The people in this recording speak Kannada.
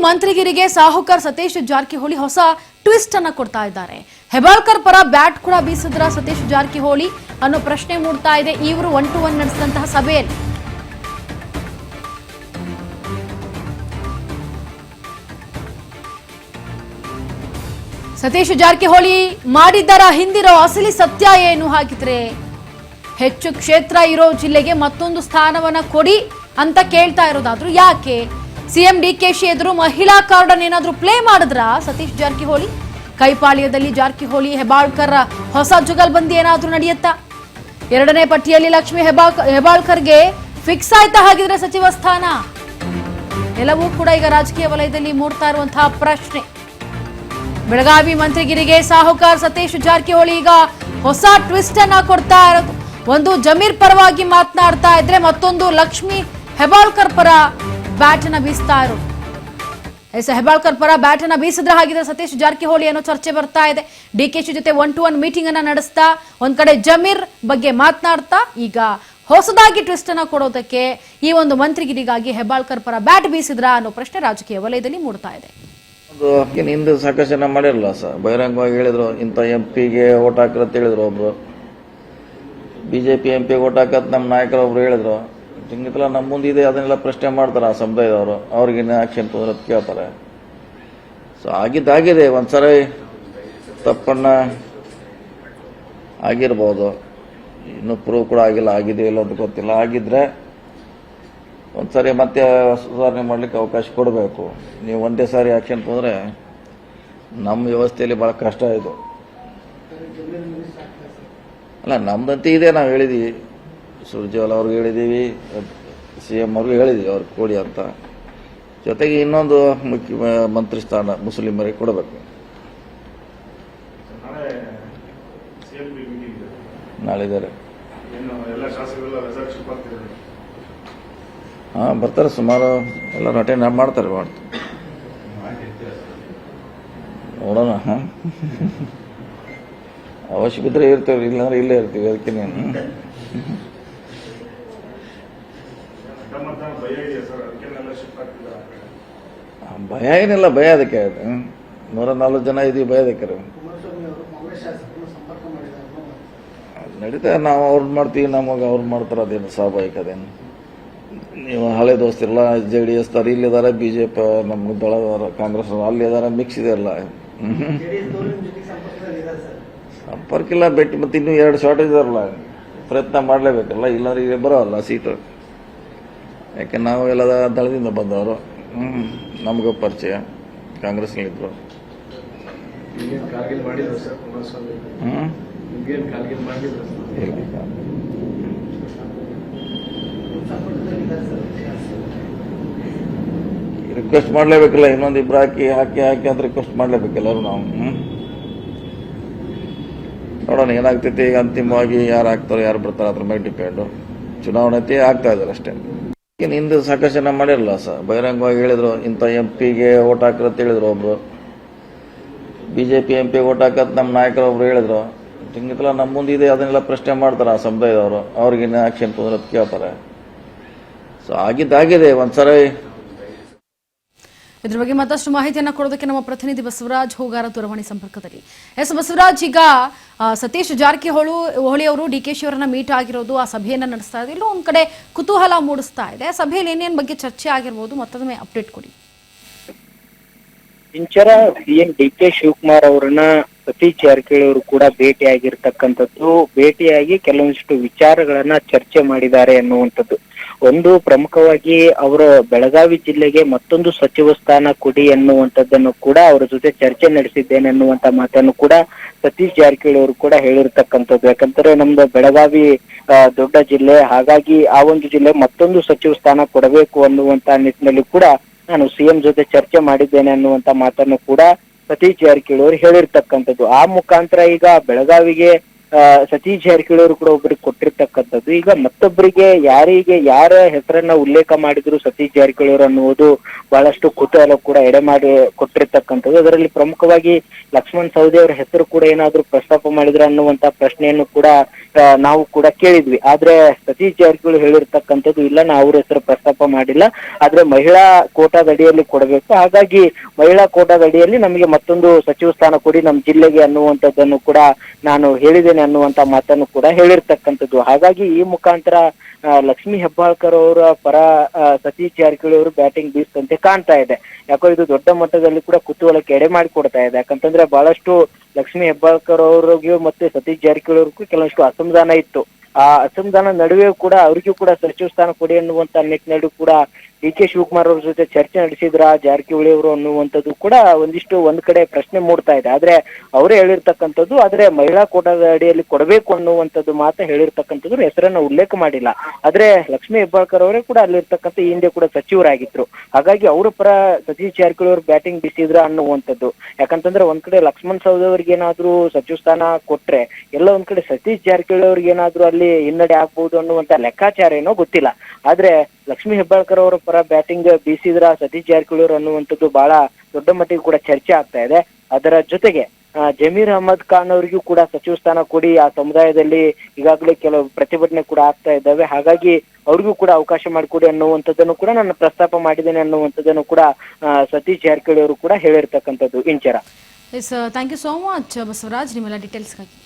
ಮಂತ್ರಿಗಿರಿಗೆ ಸಾಹುಕಾರ್ ಸತೀಶ್ ಜಾರಕಿಹೊಳಿ ಹೊಸ ಟ್ವಿಸ್ಟ್ ಅನ್ನು ಕೊಡ್ತಾ ಇದ್ದಾರೆ. ಹೆಬ್ಬಾಳ್ಕರ್ ಪರ ಬ್ಯಾಟ್ ಕೂಡ ಬೀಸಿದ್ರ ಸತೀಶ್ ಜಾರಕಿಹೊಳಿ ಅನ್ನೋ ಪ್ರಶ್ನೆ ಮೂಡ್ತಾ ಇದೆ. ಇವರು 1-to-1 ನಡೆಸಿದಂತಹ ಸಭೆಯಲ್ಲಿ ಸತೀಶ್ ಜಾರಕಿಹೊಳಿ ಮಾಡಿದ್ದರ ಹಿಂದಿರೋ ಅಸಲಿ ಸತ್ಯ ಏನು, ಹಾಗಿದ್ರೆ ಹೆಚ್ಚು ಕ್ಷೇತ್ರ ಇರೋ ಜಿಲ್ಲೆಗೆ ಮತ್ತೊಂದು ಸ್ಥಾನವನ್ನ ಕೊಡಿ ಅಂತ ಕೇಳ್ತಾ ಇರೋದಾದ್ರೂ ಯಾಕೆ? ಸಿಎಂ ಡಿಕೆಶಿ ಎದುರು ಮಹಿಳಾ ಕಾರ್ಡ್ ಏನಾದ್ರೂ ಪ್ಲೇ ಮಾಡಿದ್ರ ಸತೀಶ್ ಜಾರಕಿಹೊಳಿ? ಕೈಪಾಳ್ಯದಲ್ಲಿ ಜಾರಕಿಹೊಳಿ ಹೆಬ್ಬಾಳ್ಕರ್ ಹೊಸ ಜುಗಲ್ಬಂದಿ ಏನಾದ್ರೂ ನಡೆಯುತ್ತಾ? ಎರಡನೇ ಪಟ್ಟಿಯಲ್ಲಿ ಲಕ್ಷ್ಮಿ ಹೆಬ್ಬಾಳ್ಕರ್ಗೆ ಫಿಕ್ಸ್ ಆಯ್ತಾ ಹಾಗಿದ್ರೆ ಸಚಿವ ಸ್ಥಾನ? ಎಲ್ಲವೂ ಕೂಡ ಈಗ ರಾಜಕೀಯ ವಲಯದಲ್ಲಿ ಮೂಡ್ತಾ ಇರುವಂತಹ ಪ್ರಶ್ನೆ. ಬೆಳಗಾವಿ ಮಂತ್ರಿಗಿರಿಗೆ ಸಾಹುಕಾರ್ ಸತೀಶ್ ಜಾರಕಿಹೊಳಿ ಈಗ ಹೊಸ ಟ್ವಿಸ್ಟ್ ಅನ್ನ ಕೊಡ್ತಾ ಇರೋದು. ಒಂದು ಜಮೀರ್ ಪರವಾಗಿ ಮಾತನಾಡ್ತಾ ಇದ್ರೆ ಮತ್ತೊಂದು ಲಕ್ಷ್ಮಿ ಹೆಬ್ಬಾಳ್ಕರ್ ಪರ ಬ್ಯಾಟ್ ಅನ್ನ ಬೀಸ್ತಾ ಇರೋದು. ಹೆಬ್ಬಾಳ್ಕರ್ ಪರ ಬ್ಯಾಟ್ ಅನ್ನ ಬೀಸಿದ್ರೆ ಹಾಗಿದ್ರೆ ಸತೀಶ್ ಜಾರಕಿಹೊಳಿ ಅನ್ನೋ ಚರ್ಚೆ ಬರ್ತಾ ಇದೆ. ಡಿಕೆಶಿ ಜೊತೆ 1-to-1 ಮೀಟಿಂಗ್ ಅನ್ನ ನಡೆಸ್ತಾ ಒಂದ್ ಕಡೆ ಜಮೀರ್ ಬಗ್ಗೆ ಮಾತನಾಡ್ತಾ ಈಗ ಹೊಸದಾಗಿ ಟ್ವಿಸ್ಟ್ ಅನ್ನ ಕೊಡೋದಕ್ಕೆ ಈ ಒಂದು ಮಂತ್ರಿಗಿರಿಗಾಗಿ ಹೆಬ್ಬಾಳ್ಕರ್ ಪರ ಬ್ಯಾಟ್ ಬೀಸಿದ್ರ ಅನ್ನೋ ಪ್ರಶ್ನೆ ರಾಜಕೀಯ ವಲಯದಲ್ಲಿ ಮೂಡ್ತಾ ಇದೆ. ಹಿಂದೆ ಸಾಕಷ್ಟು ಜನ ಮಾಡಿರಲ್ಲ ಸರ್, ಬಹಿರಂಗವಾಗಿ ಹೇಳಿದ್ರು ಇಂಥ MP ಗೆ ಓಟ್ ಹಾಕಿರತ್ ಹೇಳಿದ್ರು. ಒಬ್ರು ಬಿಜೆಪಿ MP ಓಟ್ ಹಾಕತ್ ನಮ್ಮ ನಾಯಕರೊಬ್ರು ಹೇಳಿದ್ರು. ಹಿಂಗಿತ್ತಲ್ಲ ನಮ್ಮ ಮುಂದಿದೆ ಅದನ್ನೆಲ್ಲ ಪ್ರಶ್ನೆ ಮಾಡ್ತಾರೆ ಆ ಸಮುದಾಯದವರು, ಅವ್ರಿಗೇನು ಆಕ್ಷನ್ ತೊಂದ್ರೆ ಕೇಳ್ತಾರೆ. ಸೊ ಆಗಿದ್ದಾಗಿದೆ, ಒಂದ್ಸರಿ ತಪ್ಪನ್ನ ಆಗಿರ್ಬೋದು, ಇನ್ನೂ ಪ್ರೂವ್ ಕೂಡ ಆಗಿಲ್ಲ, ಆಗಿದೆ ಇಲ್ಲ ಅಂತ ಗೊತ್ತಿಲ್ಲ. ಆಗಿದ್ರೆ ಒಂದ್ಸರಿ ಮತ್ತೆ ಸುಧಾರಣೆ ಮಾಡ್ಲಿಕ್ಕೆ ಅವಕಾಶ ಕೊಡಬೇಕು. ನೀವು ಒಂದೇ ಸಾರಿ ಆಕ್ಷನ್ ತೊಂದರೆ ನಮ್ಮ ವ್ಯವಸ್ಥೆಯಲ್ಲಿ ಭಾಳ ಕಷ್ಟ ಇದು. ಅಲ್ಲ ನಮ್ದಂತೆ ಇದೆ, ನಾವು ಹೇಳಿದೀವಿ, ಸುರ್ಜೇವಾಲ ಅವ್ರಿಗೆ ಹೇಳಿದ್ದೀವಿ, CM ಅವ್ರಿಗೂ ಹೇಳಿದೀವಿ ಅವ್ರಿಗೆ ಕೊಡಿ ಅಂತ. ಜೊತೆಗೆ ಇನ್ನೊಂದು ಮಂತ್ರಿ ಸ್ಥಾನ ಮುಸ್ಲಿಮರಿಗೆ ಕೊಡಬೇಕು. ನಾಳೆ ಇದ್ದಾರೆ, ಬರ್ತಾರೆ, ಸುಮಾರು ಎಲ್ಲರೂ ಅಟೆಂಡ್ ಮಾಡ್ತಾರೆ. ನೋಡೋಣ, ಅವಶ್ಯಕ ಇದ್ರೆ ಇರ್ತೇವೆ, ಇಲ್ಲಾಂದ್ರೆ ಇಲ್ಲೇ ಇರ್ತೀವಿ. ಅದಕ್ಕೆ ನೀನು ಭಯ ಏನಿಲ್ಲ, ಭಯ ಅದಕ್ಕೆ 140 ಜನ ಇದೀವಿ, ಭಯ ಅದಕ್ಕೆ ನಡೀತಾ. ನಾವು ಅವ್ರನ್ನ ಮಾಡ್ತೀವಿ, ನಮಗೆ ಅವ್ರು ಮಾಡ್ತಾರೆ, ಅದೇನು ಸ್ವಾಭಾವಿಕ. ಅದೇನು ನೀವು ಹಳೆ ದೋಸ್ತಿರಲ್ಲ, JDS ದಾರ ಇಲ್ಲಿದಾರ, BJP ನಮ್ಗೆ ದಳದಾರ, ಕಾಂಗ್ರೆಸ್ ಅಲ್ಲಿ ಇದಾರ, ಮಿಕ್ಸ್ ಇದೆಲ್ಲ. ಸಂಪರ್ಕ ಇಲ್ಲ, ಭೇಟಿ. ಮತ್ತೆ ಇನ್ನೂ 2 ಶಾರ್ಟೇಜ್ ಇದಾರಲ್ಲ, ಪ್ರಯತ್ನ ಮಾಡಲೇಬೇಕಲ್ಲ, ಇಲ್ಲಾಂದ್ರೆ ಈಗ ಬರೋಲ್ಲ ಸೀಟು. ಯಾಕೆ ನಾವು ಎಲ್ಲ ದಳದಿಂದ ಬಂದವರು, ನಮಗೂ ಪರಿಚಯ, ಕಾಂಗ್ರೆಸ್ನಲ್ಲಿದ್ರು. ರಿಕ್ವೆಸ್ಟ್ ಮಾಡಲೇಬೇಕಲ್ಲ, ಇನ್ನೊಂದು ಇಬ್ರು ಹಾಕಿ ಅಂತ ರಿಕ್ವೆಸ್ಟ್ ಮಾಡಲೇಬೇಕಲ್ಲರು ನಾವು. ನೋಡೋಣ ಏನಾಗ್ತೈತಿ. ಈಗ ಅಂತಿಮವಾಗಿ ಯಾರು ಹಾಕ್ತಾರೋ ಯಾರು ಬರ್ತಾರೋ ಅದ್ರ ಮೇಲೆ ಡಿಪೆಂಡು. ಚುನಾವಣೆ ಆಗ್ತಾ ಇದ್ದಾರೆ ಅಷ್ಟೇ. ಹಿಂದೆ ಸಾಕಷ್ಟು ಜನ ಮಾಡಿರಲ್ಲ ಸರ್, ಬಹಿರಂಗವಾಗಿ ಹೇಳಿದ್ರು ಇಂಥ MP ಗೆ ಓಟ್ ಹಾಕಿರತ್ ಹೇಳಿದ್ರು. ಒಬ್ರು ಬಿಜೆಪಿ MP ಓಟ್ ಹಾಕತ್ ನಮ್ಮ ನಾಯಕರೊಬ್ರು ಹೇಳಿದ್ರು. ಹಿಂಗಿತ್ತಲ್ಲ ನಮ್ಮ ಮುಂದಿದೆ ಅದನ್ನೆಲ್ಲ ಪ್ರಶ್ನೆ ಮಾಡ್ತಾರೆ ಆ ಸಮುದಾಯದವರು, ಅವ್ರಿಗೇನು ಆಕ್ಷನ್ ತೊಂದ್ರೆ ಕೇಳ್ತಾರೆ. ಸೊ ಆಗಿದ್ದಾಗಿದೆ, ಒಂದ್ಸರಿ. ಇದ್ರ ಬಗ್ಗೆ ಮತ್ತಷ್ಟು ಮಾಹಿತಿಯನ್ನ ಕೊಡೋದಕ್ಕೆ ನಮ್ಮ ಪ್ರತಿನಿಧಿ ಬಸವರಾಜ್ ಹೋಗಾರ ದೂರವಾಣಿ ಸಂಪರ್ಕದಲ್ಲಿ. ಬಸವರಾಜ್, ಈಗ ಸತೀಶ್ ಜಾರಕಿಹೊಳಿ ಅವರು ಡಿಕೆಶಿ ಅವರನ್ನ ಮೀಟ್ ಆಗಿರೋದು, ಆ ಸಭೆಯನ್ನ ನಡೆಸ್ತಾ ಇದೆ, ಇಲ್ಲೂ ಒಂದ್ ಕಡೆ ಕುತೂಹಲ ಮೂಡಿಸ್ತಾ ಇದೆ. ಸಭೆಯಲ್ಲಿ ಏನೇನ್ ಬಗ್ಗೆ ಚರ್ಚೆ ಆಗಿರ್ಬೋದು, ಮತ್ತೊಮ್ಮೆ ಅಪ್ಡೇಟ್ ಕೊಡಿ. ಇಂಚರ CM DK ಶಿವಕುಮಾರ್ ಅವರನ್ನ ಸತೀಶ್ ಜಾರಕಿಹೊಳಿ ಅವರು ಕೂಡ ಭೇಟಿಯಾಗಿರ್ತಕ್ಕಂಥದ್ದು. ಭೇಟಿಯಾಗಿ ಕೆಲವೊಂದಿಷ್ಟು ವಿಚಾರಗಳನ್ನ ಚರ್ಚೆ ಮಾಡಿದ್ದಾರೆ ಅನ್ನುವಂಥದ್ದು. ಒಂದು ಪ್ರಮುಖವಾಗಿ ಅವರು ಬೆಳಗಾವಿ ಜಿಲ್ಲೆಗೆ ಮತ್ತೊಂದು ಸಚಿವ ಸ್ಥಾನ ಕೊಡಿ ಎನ್ನುವಂಥದ್ದನ್ನು ಕೂಡ ಅವರ ಜೊತೆ ಚರ್ಚೆ ನಡೆಸಿದ್ದೇನೆ ಅನ್ನುವಂತ ಮಾತನ್ನು ಕೂಡ ಸತೀಶ್ ಜಾರಕಿಹೊಳಿ ಅವರು ಕೂಡ ಹೇಳಿರ್ತಕ್ಕಂಥದ್ದು. ಯಾಕಂದ್ರೆ ನಮ್ದು ಬೆಳಗಾವಿ ದೊಡ್ಡ ಜಿಲ್ಲೆ, ಹಾಗಾಗಿ ಆ ಒಂದು ಜಿಲ್ಲೆ ಮತ್ತೊಂದು ಸಚಿವ ಸ್ಥಾನ ಕೊಡಬೇಕು ಅನ್ನುವಂತ ನಿಟ್ಟಿನಲ್ಲಿ ಕೂಡ ನಾನು CM ಜೊತೆ ಚರ್ಚೆ ಮಾಡಿದ್ದೇನೆ ಅನ್ನುವಂತ ಮಾತನ್ನು ಕೂಡ ಸತೀಶ್ ಜಾರಕಿಹೊಳಿ ಅವರು ಹೇಳಿರ್ತಕ್ಕಂಥದ್ದು. ಆ ಮುಖಾಂತರ ಈಗ ಬೆಳಗಾವಿಗೆ ಸತೀಶ್ ಜಾರಕಿಹೊಳಿ ಅವರು ಕೂಡ ಒಬ್ಬರಿಗೆ ಕೊಟ್ಟಿರ್ತಕ್ಕಂಥದ್ದು. ಈಗ ಮತ್ತೊಬ್ಬರಿಗೆ ಯಾರ ಹೆಸರನ್ನ ಉಲ್ಲೇಖ ಮಾಡಿದ್ರು ಸತೀಶ್ ಜಾರಕಿಹೊಳಿ ಅವರು ಅನ್ನುವುದು ಬಹಳಷ್ಟು ಕುತೂಹಲ ಕೂಡ ಎಡೆ ಮಾಡಿ ಕೊಟ್ಟಿರ್ತಕ್ಕಂಥದ್ದು. ಅದರಲ್ಲಿ ಪ್ರಮುಖವಾಗಿ ಲಕ್ಷ್ಮಣ್ ಸವದಿ ಅವರ ಹೆಸರು ಕೂಡ ಏನಾದ್ರೂ ಪ್ರಸ್ತಾಪ ಮಾಡಿದ್ರ ಅನ್ನುವಂತ ಪ್ರಶ್ನೆಯನ್ನು ಕೂಡ ನಾವು ಕೂಡ ಕೇಳಿದ್ವಿ. ಆದ್ರೆ ಸತೀಶ್ ಜಾರಕಿಹೊಳಿ ಹೇಳಿರ್ತಕ್ಕಂಥದ್ದು ಇಲ್ಲ, ನಾವು ಅವ್ರ ಹೆಸರು ಪ್ರಸ್ತಾಪ ಮಾಡಿಲ್ಲ, ಆದ್ರೆ ಮಹಿಳಾ ಕೋಟಾದ ಅಡಿಯಲ್ಲಿ ಕೊಡಬೇಕು, ಹಾಗಾಗಿ ಮಹಿಳಾ ಕೋಟಾದ ಅಡಿಯಲ್ಲಿ ನಮಗೆ ಮತ್ತೊಂದು ಸಚಿವ ಸ್ಥಾನ ಕೊಡಿ ನಮ್ಮ ಜಿಲ್ಲೆಗೆ ಅನ್ನುವಂಥದ್ದನ್ನು ಕೂಡ ನಾನು ಹೇಳಿದ್ದೇನೆ ಅನ್ನುವಂತ ಮಾತನ್ನು ಕೂಡ ಹೇಳಿರ್ತಕ್ಕಂಥದ್ದು. ಹಾಗಾಗಿ ಈ ಮುಖಾಂತರ ಲಕ್ಷ್ಮೀ ಹೆಬ್ಬಾಳ್ಕರ್ ಅವರ ಪರ ಸತೀಶ್ ಜಾರಕಿಹೊಳಿ ಅವರು ಬ್ಯಾಟಿಂಗ್ ಬೀಸಂತೆ ಕಾಣ್ತಾ ಇದೆ. ಯಾಕೋ ಇದು ದೊಡ್ಡ ಮಟ್ಟದಲ್ಲಿ ಕೂಡ ಕುತೂಹಲಕ್ಕೆ ಎಡೆ ಮಾಡಿಕೊಡ್ತಾ ಇದೆ. ಯಾಕಂತಂದ್ರೆ ಬಹಳಷ್ಟು ಲಕ್ಷ್ಮೀ ಹೆಬ್ಬಾಳ್ಕರ್ ಅವರಿಗೂ ಮತ್ತೆ ಸತೀಶ್ ಜಾರಕಿಹೊಳಿ ಅವ್ರಿಗೂ ಕೆಲವಷ್ಟು ಅಸಮಾಧಾನ ಇತ್ತು. ಆ ಅಸಮಾಧಾನ ನಡುವೆ ಕೂಡ ಅವರಿಗೂ ಕೂಡ ಸಚಿವ ಸ್ಥಾನ ಕೊಡಿ ಅನ್ನುವಂತ ನಿಟ್ಟಿನಲ್ಲಿ ಕೂಡ ಡಿ.ಕೆ. ಶಿವಕುಮಾರ್ ಅವ್ರ ಜೊತೆ ಚರ್ಚೆ ನಡೆಸಿದ್ರ ಜಾರಕಿಹೊಳಿ ಅವರು ಅನ್ನುವಂಥದ್ದು ಕೂಡ ಒಂದ್ ಕಡೆ ಪ್ರಶ್ನೆ ಮೂಡ್ತಾ ಇದೆ. ಆದ್ರೆ ಅವರೇ ಹೇಳಿರ್ತಕ್ಕಂಥದ್ದು, ಆದ್ರೆ ಮಹಿಳಾ ಕೋಟಾದ ಅಡಿಯಲ್ಲಿ ಕೊಡಬೇಕು ಅನ್ನುವಂಥದ್ದು ಮಾತ್ರ ಹೇಳಿರ್ತಕ್ಕಂಥದ್ದು, ಹೆಸರನ್ನ ಉಲ್ಲೇಖ ಮಾಡಿಲ್ಲ. ಆದ್ರೆ ಲಕ್ಷ್ಮೀ ಹೆಬ್ಬಾಳ್ಕರ್ ಅವರೇ ಕೂಡ ಅಲ್ಲಿರ್ತಕ್ಕಂಥ ಈ ಹಿಂದೆ ಕೂಡ ಸಚಿವರಾಗಿದ್ರು. ಹಾಗಾಗಿ ಅವರ ಪರ ಸತೀಶ್ ಜಾರಕಿಹೊಳಿ ಅವರು ಬ್ಯಾಟಿಂಗ್ ಬಿಸಿದ್ರ ಅನ್ನುವಂಥದ್ದು. ಯಾಕಂತಂದ್ರೆ ಒಂದ್ ಕಡೆ ಲಕ್ಷ್ಮಣ್ ಸವದಿ ಅವ್ರಿಗೆ ಏನಾದ್ರು ಸಚಿವ ಸ್ಥಾನ ಕೊಟ್ರೆ ಎಲ್ಲ ಒಂದ್ ಕಡೆ ಸತೀಶ್ ಜಾರಕಿಹೊಳಿ ಅವ್ರಿಗೆ ಏನಾದ್ರು ಅಲ್ಲಿ ಹಿನ್ನಡೆ ಆಗ್ಬಹುದು ಅನ್ನುವಂತ ಲೆಕ್ಕಾಚಾರ ಏನೋ ಗೊತ್ತಿಲ್ಲ. ಆದ್ರೆ ಲಕ್ಷ್ಮೀ ಹೆಬ್ಬಾಳ್ಕರ್ ಅವರ ಪರ ಬ್ಯಾಟಿಂಗ್ ಬೀಸಿದ್ರ ಸತೀಶ್ ಜಾರಕಿಹೊಳಿ ಅವರು ಅನ್ನುವಂಥದ್ದು ಬಹಳ ದೊಡ್ಡ ಮಟ್ಟಿಗೆ ಕೂಡ ಚರ್ಚೆ ಆಗ್ತಾ ಇದೆ. ಅದರ ಜೊತೆಗೆ ಜಮೀರ್ ಅಹಮದ್ ಖಾನ್ ಅವರಿಗೂ ಕೂಡ ಸಚಿವ ಸ್ಥಾನ ಕೊಡಿ, ಆ ಸಮುದಾಯದಲ್ಲಿ ಈಗಾಗಲೇ ಕೆಲವು ಪ್ರತಿಭಟನೆ ಕೂಡ ಆಗ್ತಾ ಇದ್ದಾವೆ, ಹಾಗಾಗಿ ಅವ್ರಿಗೂ ಕೂಡ ಅವಕಾಶ ಮಾಡಿಕೊಡಿ ಅನ್ನುವಂಥದ್ದನ್ನು ಕೂಡ ನಾನು ಪ್ರಸ್ತಾಪ ಮಾಡಿದ್ದೇನೆ ಅನ್ನುವಂಥದ್ದನ್ನು ಕೂಡ ಸತೀಶ್ ಜಾರಕಿಹೊಳಿ ಅವರು ಕೂಡ ಹೇಳಿರ್ತಕ್ಕಂಥದ್ದು. Inchara. Yes, thank you so much Basavaraj ನಿಮ್ಮೆಲ್ಲ ಡೀಟೇಲ್ಸ್ಗಾಗಿ.